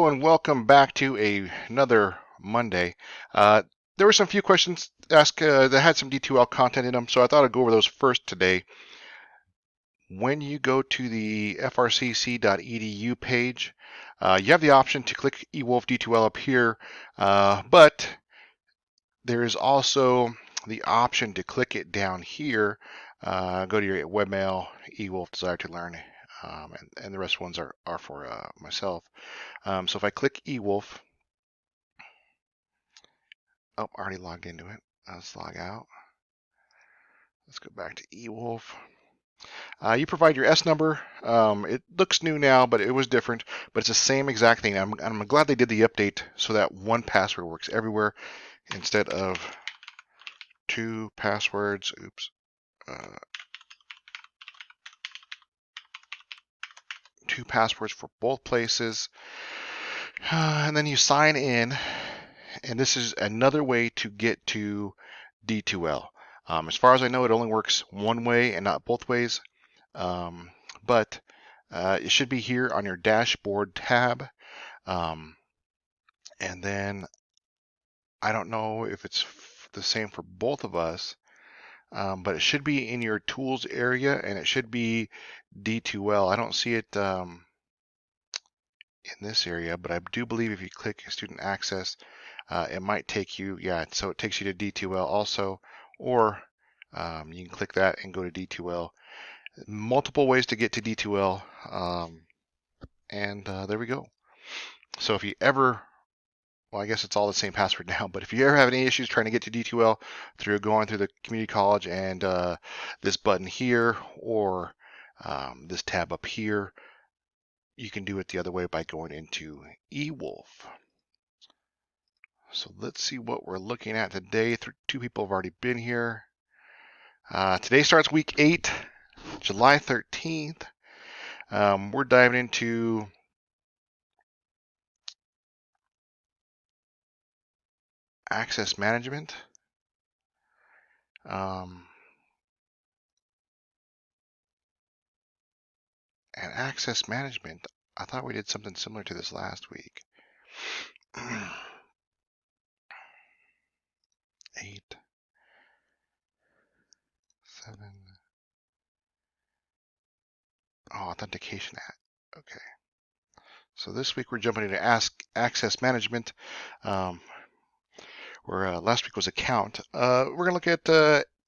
Hello and welcome back to another Monday. There were some few questions asked that had some D2L content in them, so I thought I'd go over those first today. When you go to the frcc.edu page, you have the option to click eWolf D2L up here, but there is also the option to click it down here. Go to your webmail, eWolf Desire to Learn, and the rest ones are for myself. So if I click eWolf, oh, I already logged into it. Let's log out. Let's go back to eWolf. You provide your S number. It looks new now, but it was different. But it's the same exact thing. I'm glad they did the update so that one password works everywhere instead of two passwords. Oops. Uh, Two passwords for both places. And then you sign in. And this is another way to get to D2L. As far as I know, it only works one way and not both ways. Um, but it should be here on your dashboard tab. And then I don't know if it's the same for both of us, but it should be in your tools area and it should be D2L. I don't see it in this area, but I do believe if you click student access, it might take you, yeah, so it takes you to D2L also, or you can click that and go to D2L. Multiple ways to get to D2L, and there we go. So if you ever, well, I guess it's all the same password now, but if you ever have any issues trying to get to D2L through going through the community college and this button here or this tab up here, you can do it the other way by going into eWolf. So let's see what we're looking at today. Two people have already been here. Today starts week 8, July 13th. We're diving into access management. And access management, I thought we did something similar to this last week. 8, 7. Oh, authentication. Okay. So this week we're jumping into access management. Where last week was account. We're going to look at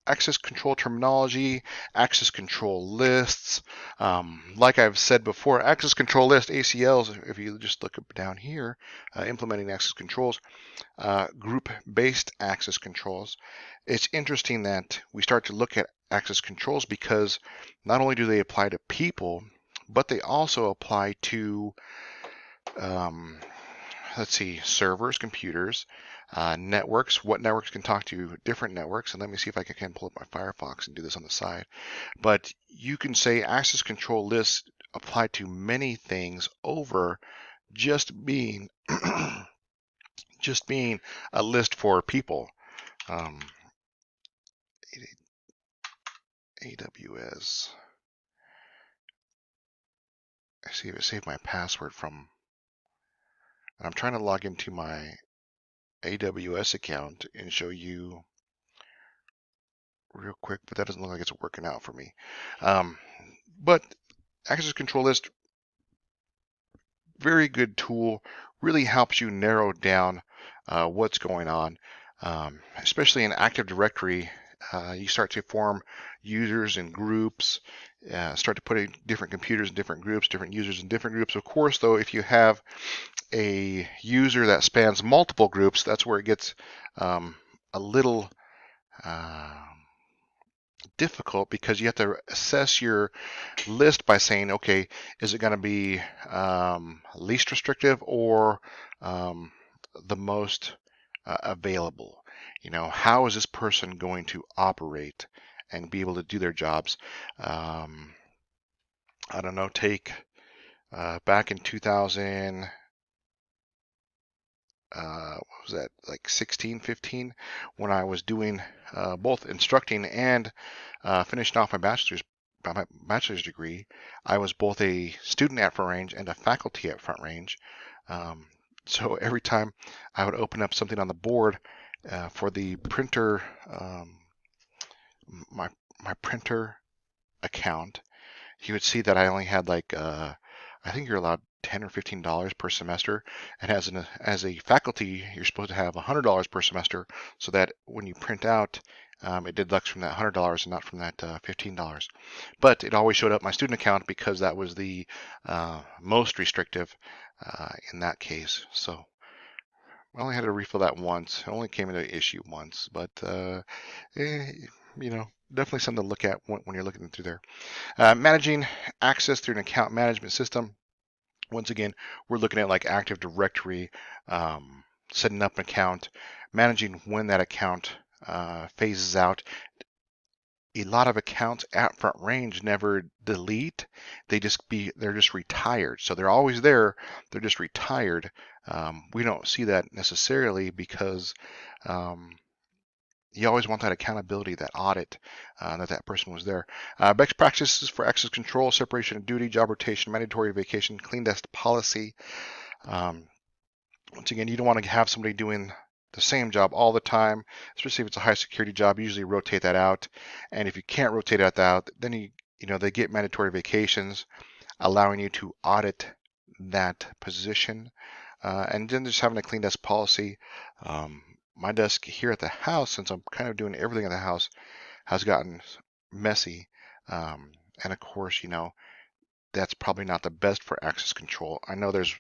access control terminology, access control lists. Like I've said before, access control list, ACLs, if you just look up down here, implementing access controls, group-based access controls. It's interesting that we start to look at access controls because not only do they apply to people, but they also apply to let's see, servers, computers, networks, what networks can talk to different networks. And let me see if I can pull up my Firefox and do this on the side. But you can say access control lists apply to many things over just being just being a list for people. AWS. I see if it saved my password from. I'm trying to log into my AWS account and show you real quick, but that doesn't look like it's working out for me. But access control list, very good tool, really helps you narrow down what's going on, especially in Active Directory. You start to form users and groups, start to put in different computers in different groups, different users in different groups. Of course, though, if you have a user that spans multiple groups, that's where it gets a little difficult because you have to assess your list by saying, okay, is it going to be least restrictive or the most available? You know, how is this person going to operate and be able to do their jobs? I don't know, take back in 2000, what was that, like 16, 15, when I was doing both instructing and finishing off my bachelor's degree. I was both a student at Front Range and a faculty at Front Range. So every time I would open up something on the board for the printer, my printer account, you would see that I only had like I think you're allowed $10 or $15 per semester, and as a faculty, you're supposed to have $100 per semester, so that when you print out, it deducts from that $100 and not from that $15. But it always showed up my student account because that was the most restrictive in that case. So I only had to refill that once. It only came into issue once, but eh, definitely something to look at when you're looking through there. Managing access through an account management system. Once again, we're looking at like Active Directory, setting up an account, managing when that account phases out. A lot of accounts at Front Range never delete. They're just retired. So they're always there. They're just retired. We don't see that necessarily because you always want that accountability, that audit, that person was there. Best practices for access control, separation of duty, job rotation, mandatory vacation, clean desk policy. Once again, you don't want to have somebody doing the same job all the time, especially if it's a high security job. Usually rotate that out. And if you can't rotate that out, then they get mandatory vacations, allowing you to audit that position. And then just having a clean desk policy. My desk here at the house, since I'm kind of doing everything at the house, has gotten messy. And of course, that's probably not the best for access control. I know there's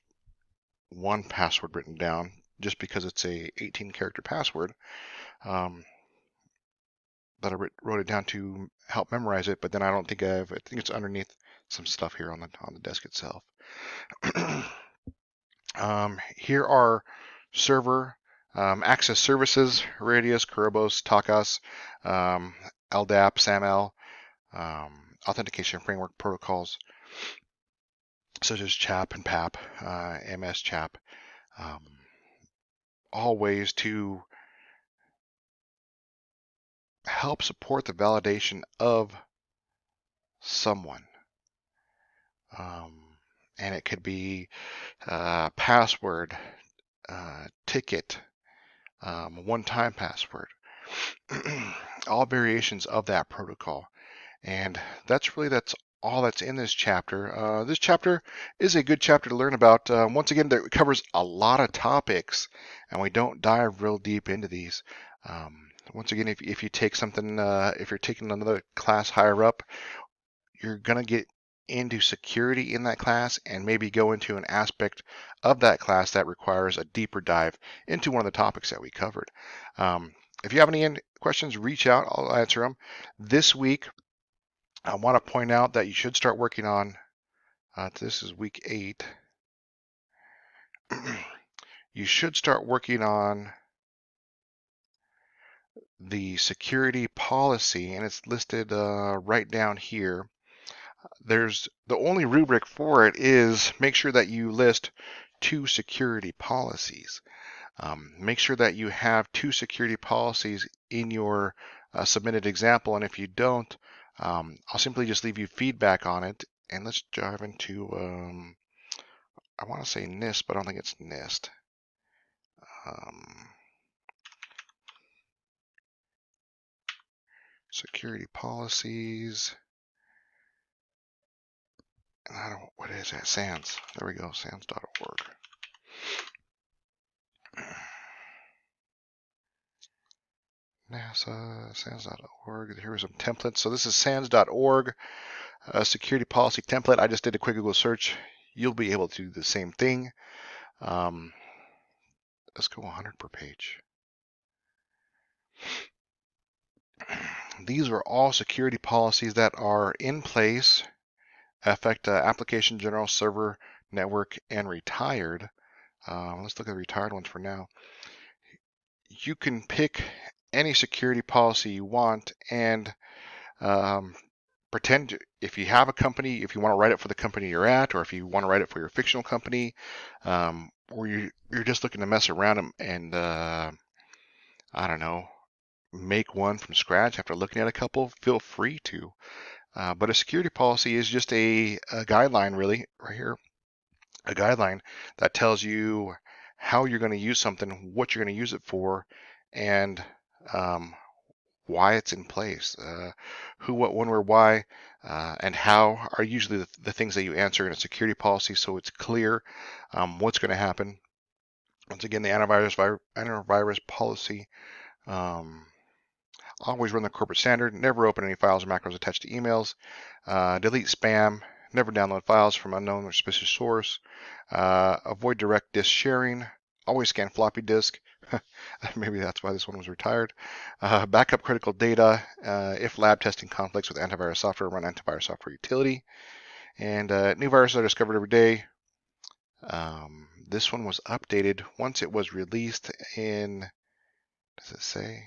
one password written down just because it's a 18-character password, that I wrote it down to help memorize it, but then I think it's underneath some stuff here on the desk itself. Here are server access services: Radius, Kerberos, Takas, LDAP, SAML, authentication framework protocols such as CHAP and PAP, MS CHAP, all ways to help support the validation of someone. And it could be password, ticket, one-time password, all variations of that protocol. And that's all that's in this chapter. This chapter is a good chapter to learn about. Once again, it covers a lot of topics, and we don't dive real deep into these. Once again, if you take something, if you're taking another class higher up, you're going to get into security in that class and maybe go into an aspect of that class that requires a deeper dive into one of the topics that we covered. If you have any questions, reach out. I'll answer them. This week, I want to point out that you should start working on, this is week 8, you should start working on the security policy, and it's listed right down here. The only rubric for it is make sure that you list 2 security policies. Make sure that you have 2 security policies in your submitted example, and if you don't, I'll simply just leave you feedback on it. And let's dive into, I want to say NIST, but I don't think it's NIST. Security policies. What is that? SANS. There we go, SANS.org. NASA, SANS.org. Here are some templates. So this is SANS.org, security policy template. I just did a quick Google search. You'll be able to do the same thing. Let's go 100 per page. These are all security policies that are in place, affect application, general, server, network, and retired. Let's look at the retired ones for now. You can pick any security policy you want and pretend, if you have a company, if you want to write it for the company you're at, or if you want to write it for your fictional company, or you're just looking to mess around and I don't know, make one from scratch after looking at a couple, feel free to. But a security policy is just a guideline, really, right here. a guideline that tells you how you're going to use something, what you're going to use it for, and why it's in place. Who, what, when, where, why, and how are usually the things that you answer in a security policy, so it's clear what's going to happen. Once again, the antivirus policy. Always run the corporate standard. Never open any files or macros attached to emails. Delete spam. Never download files from unknown or suspicious source. Avoid direct disk sharing. Always scan floppy disk. Maybe that's why this one was retired. Backup critical data. If lab testing conflicts with antivirus software, run antivirus software utility. And new viruses are discovered every day. This one was updated once it was released in, does it say?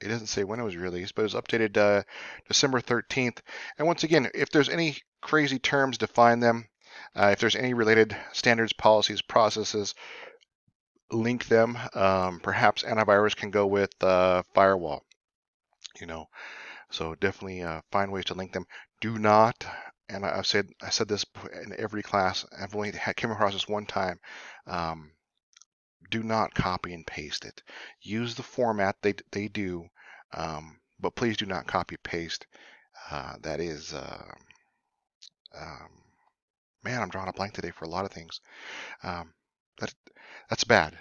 It doesn't say when it was released, but it was updated December 13th. And once again, if there's any crazy terms, define them. If there's any related standards, policies, processes, link them. Perhaps antivirus can go with firewall. So definitely find ways to link them. Do not, and I said this in every class. I've only came across this one time. Do not copy and paste it. Use the format they do, but please do not copy paste. That is, man, I'm drawing a blank today for a lot of things. That's bad.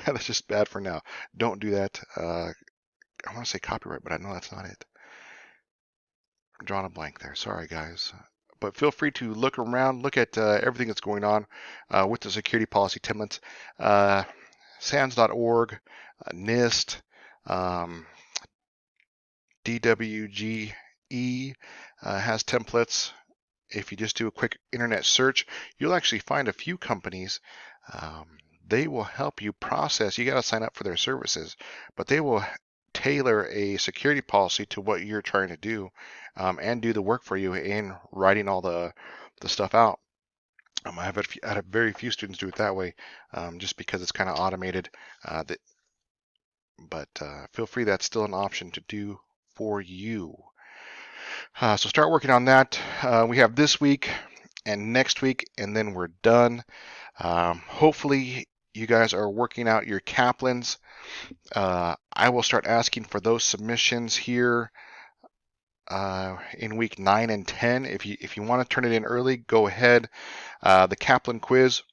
That's just bad for now. Don't do that. I want to say copyright, but I know that's not it. I'm drawing a blank there. Sorry, guys. But feel free to look around, look at everything that's going on with the security policy templates. SANS.org, NIST, DWGE has templates. If you just do a quick internet search, you'll actually find a few companies. They will help you process. You got to sign up for their services, but they will tailor a security policy to what you're trying to do and do the work for you in writing all the stuff out. I have had very few students do it that way, just because it's kind of automated. But feel free, that's still an option to do for you. So start working on that. We have this week and next week, and then we're done. Hopefully you guys are working out your Kaplans. I will start asking for those submissions here in week 9 and 10. If you want to turn it in early, go ahead. The Kaplan quiz,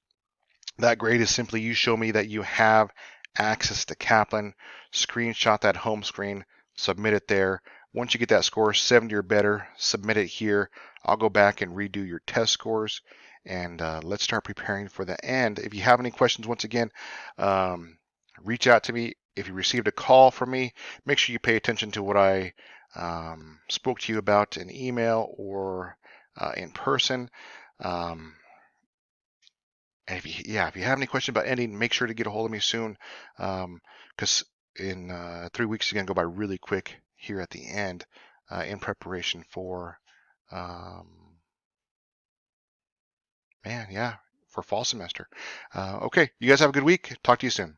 that grade is simply you show me that you have access to Kaplan, screenshot that home screen, submit it there. Once you get that score 70 or better, submit it here. I'll go back and redo your test scores, and let's start preparing for the end. If you have any questions, once again, reach out to me. If you received a call from me, make sure you pay attention to what I spoke to you about in email or in person. And if you have any question about ending, make sure to get a hold of me soon, because in 3 weeks is going to go by really quick here at the end in preparation for, for fall semester. Okay, you guys have a good week. Talk to you soon.